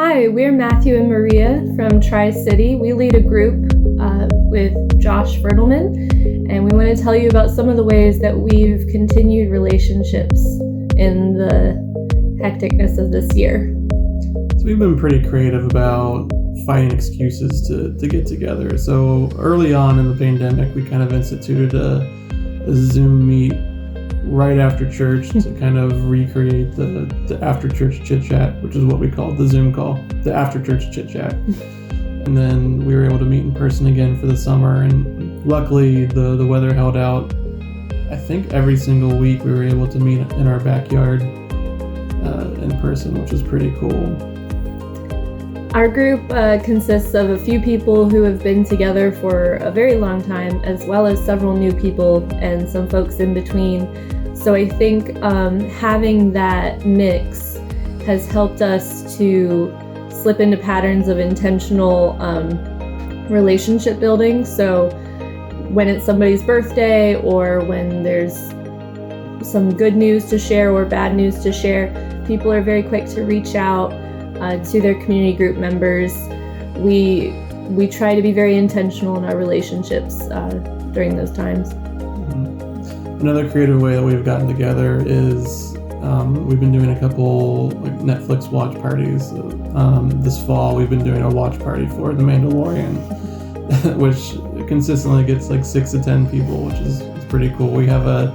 Hi, we're Matthew and Maria from Tri-City. We lead a group with Josh Fertelman, and we want to tell you about some of the ways that we've continued relationships in the hecticness of this year. So we've been pretty creative about finding excuses to get together. So early on in the pandemic, we kind of instituted a Zoom meet right after church to kind of recreate the after church chit chat, which is what we call the Zoom call, the after church chit chat. And then we were able to meet in person again for the summer, and luckily the weather held out. I think every single week we were able to meet in our backyard in person, which is pretty cool. Our group consists of a few people who have been together for a very long time, as well as several new people and some folks in between. So I think having that mix has helped us to slip into patterns of intentional relationship building. So when it's somebody's birthday, or when there's some good news to share or bad news to share, people are very quick to reach out to their community group members. We try to be very intentional in our relationships during those times. Another creative way that we've gotten together is we've been doing a couple Netflix watch parties. This fall we've been doing a watch party for The Mandalorian, which consistently gets 6 to 10 people, which is pretty cool. We have a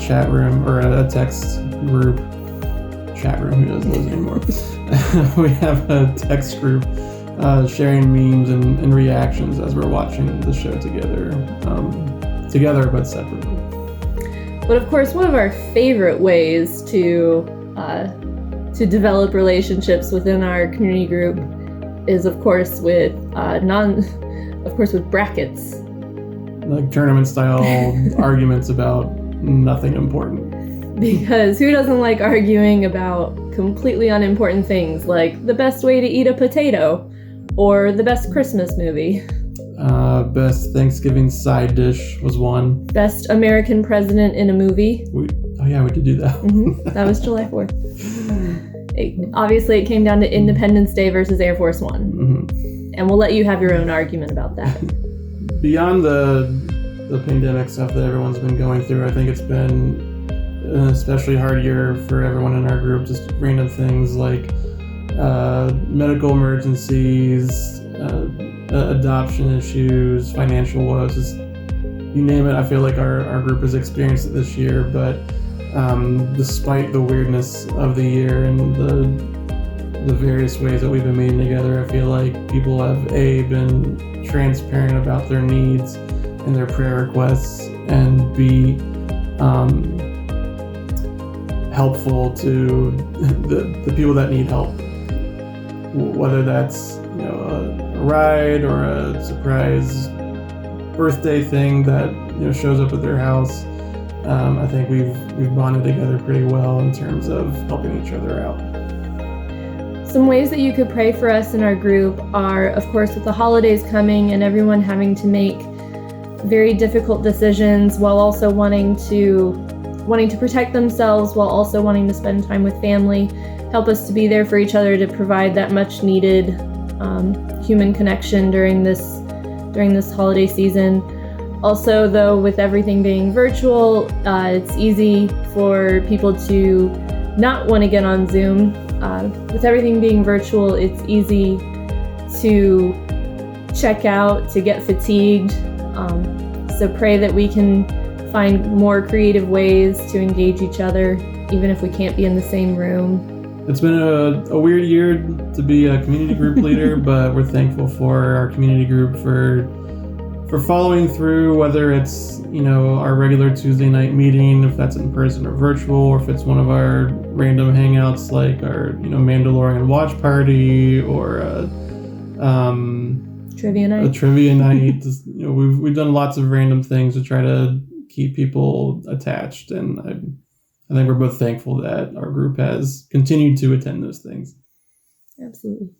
chat room or a text group. Chat room, who does those anymore? We have a text group sharing memes and reactions as we're watching the show together but separately. But of course, one of our favorite ways to develop relationships within our community group is, of course, with brackets, like tournament style arguments about nothing important. Because who doesn't like arguing about completely unimportant things, like the best way to eat a potato or the best Christmas movie? Best Thanksgiving side dish was one. Best American president in a movie. We did do that. That was July 4th. Obviously, it came down to Independence Day versus Air Force One. Mm-hmm. And we'll let you have your own argument about that. Beyond the pandemic stuff that everyone's been going through, I think it's been an especially hard year for everyone in our group. Just random things like medical emergencies, adoption issues, financial woes, just you name it. I feel like our group has experienced it this year, but despite the weirdness of the year and the various ways that we've been meeting together, I feel like people have been transparent about their needs and their prayer requests, and B, helpful to the people that need help, whether that's a ride or a surprise birthday thing that shows up at their house. I think we've bonded together pretty well in terms of helping each other out. Some ways that you could pray for us in our group are, of course, with the holidays coming and everyone having to make very difficult decisions while also wanting to protect themselves, while also wanting to spend time with family. Help us to be there for each other to provide that much needed human connection during this holiday season. Also, though, with everything being virtual, it's easy for people to not want to get on Zoom. With everything being virtual, it's easy to check out, to get fatigued. So pray that we can find more creative ways to engage each other, even if we can't be in the same room. It's been a weird year to be a community group leader, but we're thankful for our community group for following through, whether it's our regular Tuesday night meeting, if that's in person or virtual, or if it's one of our random hangouts like our Mandalorian watch party or trivia night. A trivia night. Just, we've done lots of random things to try to keep people attached, and I think we're both thankful that our group has continued to attend those things. Absolutely.